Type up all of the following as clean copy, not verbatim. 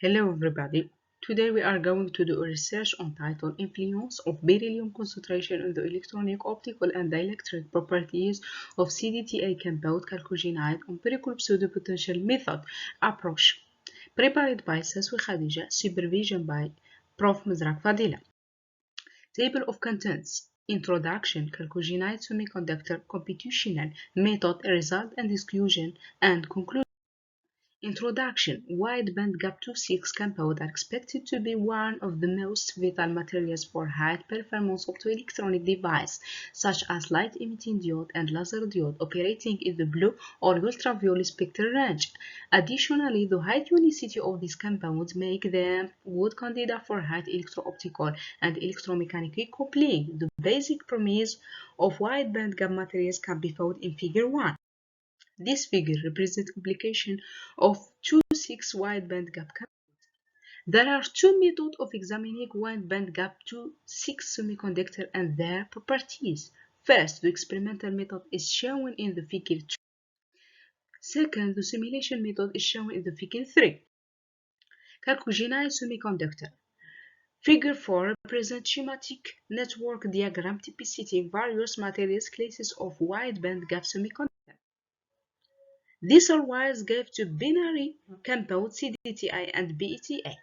Hello everybody. Today we are going to do a research on title Influence of Beryllium Concentration on the Electronic, Optical and Dielectric Properties of CDTA Compound Chalcogenide Empirical Pseudopotential Method Approach. Prepared by Sassoui Khadidja, supervision by Prof. Mzrak Fadila. Table of Contents. Introduction, Chalcogenide Semiconductor Computational Method, Result and Exclusion, and Conclusion. Introduction. Wide bandgap 2,6 compounds are expected to be one of the most vital materials for high-performance optoelectronic devices, such as light-emitting diode and laser diode operating in the blue or ultraviolet spectral range. Additionally, the high unicity of these compounds make them good candidates for high electro-optical and electromechanical coupling. The basic premise of wide bandgap materials can be found in Figure 1. This figure represents application of 2,6 wide bandgap compounds. There are two methods of examining wide bandgap 2,6 semiconductor and their properties. First, the experimental method is shown in the figure 2. Second, the simulation method is shown in the figure 3. Chalcogenides Semiconductor. Figure 4 represents schematic network diagram typicity various materials classes of wide bandgap semiconductor. These are wires gave to binary compound CDTI and BETA.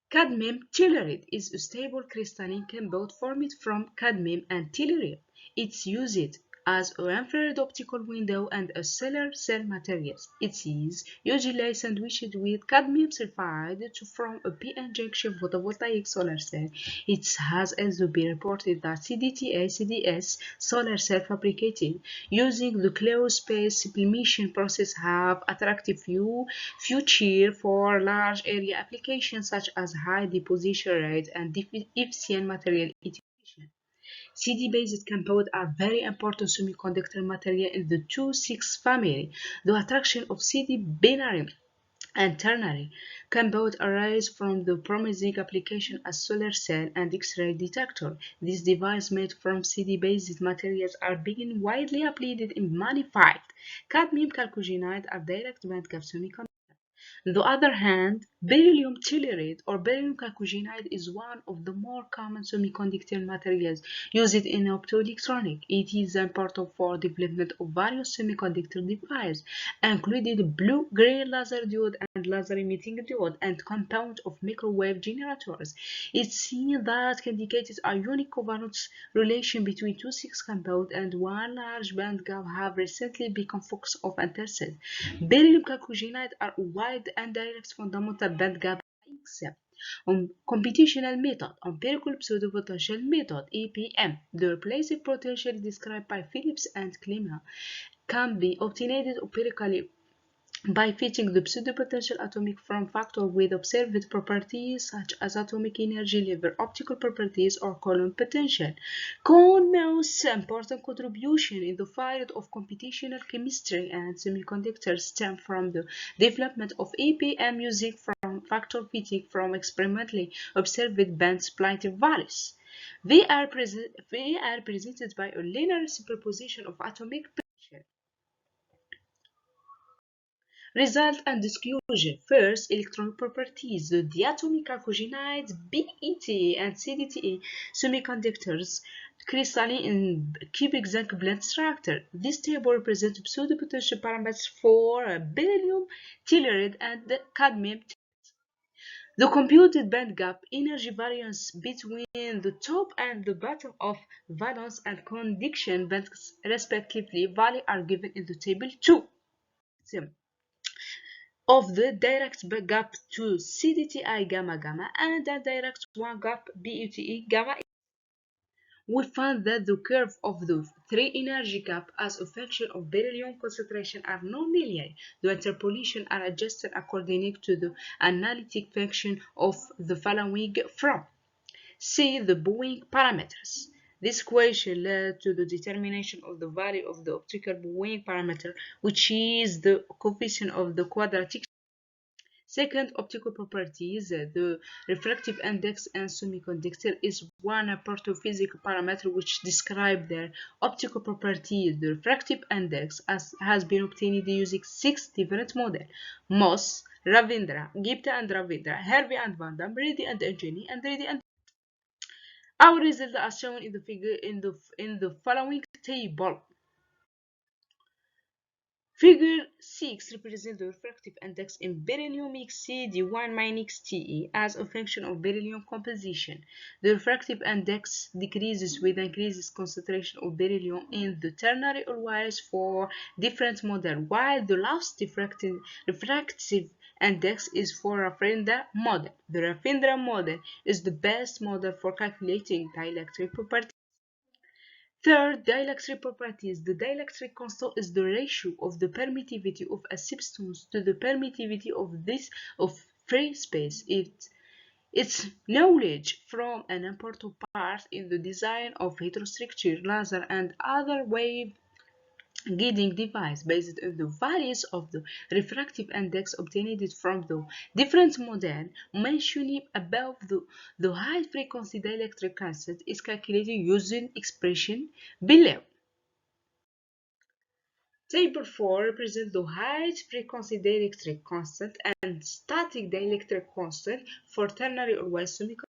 Cadmium telluride is a stable crystalline compound formed from cadmium and tellurium. It's used as an infrared optical window and a solar cell materials. It is usually sandwiched with cadmium sulfide to form a p-junction photovoltaic solar cell. It has also been reported that CDTA-CDS solar cell fabricated using the closed space sublimation process have attractive future for large area applications such as high deposition rate and efficient material integration. CD-based compounds are very important semiconductor material in the 2,6 family. The attraction of CD binary and ternary compounds arise from the promising application as solar cell and X-ray detector. These devices made from CD-based materials are being widely applied in many fields. Cadmium chalcogenide are direct bandgap semiconductors. On the other hand, beryllium telluride or beryllium chalcogenide is one of the more common semiconductor materials used in optoelectronics. It is important for development of various semiconductor devices, including blue-green laser diode and laser-emitting diode, and compound of microwave generators. It's seen that indicates a unique covalence relation between 2,6 compounds and one large bandgap have recently become focus of interest. Beryllium chalcogenide are wide and direct fundamental bandgap except on computational method, empirical pseudopotential method, EPM. The replacive potential described by Phillips and Klima can be obtained empirically by fitting the pseudopotential atomic form factor with observed properties such as atomic energy level, optical properties, or Coulomb potential. Cohn's most important contribution in the field of computational chemistry and semiconductors stem from the development of EPM using form factor fitting from experimentally observed band split values. They are presented by a linear superposition of atomic potential. Result and exclusion. First, electron properties. The diatomic chalcogenides, BETA and CDTA semiconductors crystalline in cubic zinc blende structure. This table represents pseudopotential parameters for beryllium telluride and cadmium. The computed bandgap energy variance between the top and the bottom of valence and conduction bands respectively value are given in the table 2. Of the direct gap to CDTI gamma gamma and the direct one gap BETA gamma. We found that the curve of the three energy gap as a function of beryllium concentration are non-linear. The interpolation are adjusted according to the analytic function of the following from. See the Boeing parameters. This equation led to the determination of the value of the optical Boeing parameter, which is the coefficient of the quadratic. Second, optical properties. The refractive index in semiconductor is one important physical parameter which describes their optical properties. The refractive index has been obtained using 6 different models. MOS, Ravindra, Gupta and Ravindra, Harvey and Van Damme, Reddy and Anjani, and Reddy and our results are shown in the figure in the following table. Figure 6 represents the refractive index in beryllium CD1 minus Te as a function of beryllium composition. The refractive index decreases with increased concentration of beryllium in the ternary alloys for different models, while the last refractive index is for Rafindra model. The Rafindra model is the best model for calculating dielectric properties. Third, dielectric properties. The dielectric constant is the ratio of the permittivity of a substance to the permittivity of free space. Its knowledge from an important part in the design of heterostructure, laser, and other wave guiding device based on the values of the refractive index obtained from the different models mentioned above. The high frequency dielectric constant is calculated using expression below. Table 4 represents the high frequency dielectric constant and static dielectric constant for ternary alloys semiconductors.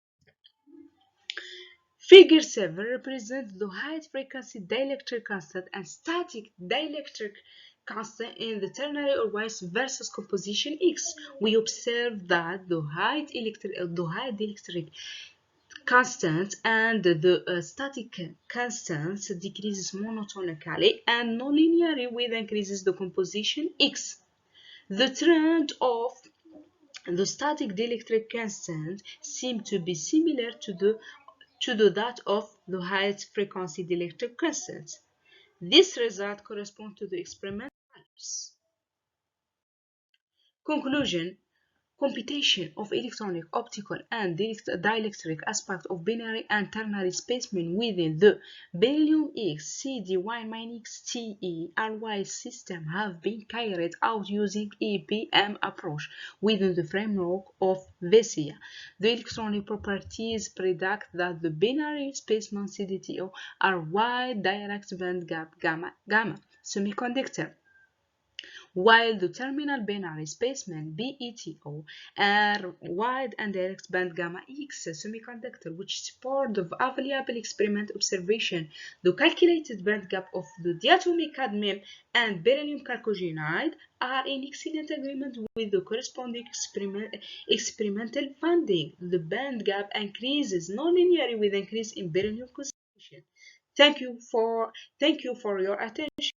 Figure 7 represents the high frequency dielectric constant and static dielectric constant in the ternary alloys versus composition X. We observe that the high dielectric constant and the static constant decreases monotonically and nonlinearly with increases the composition X. The trend of the static dielectric constant seems to be similar to that of the high frequency dielectric constant. This result corresponds to the experimental values. Conclusion: computation of electronic, optical, and dielectric aspects of binary and ternary spacemen within the beryllium X CD1-Te alloy system have been carried out using EPM approach within the framework of VESIA. The electronic properties predict that the binary spacemen CDTO are wide direct bandgap gamma semiconductor, while the terminal binary spacemen BETO are wide and direct band gamma X semiconductor, which support the available experiment observation. The calculated band gap of the diatomic cadmium and beryllium chalcogenide are in excellent agreement with the corresponding experimental finding. The band gap increases nonlinearly with increase in beryllium concentration. Thank you for your attention.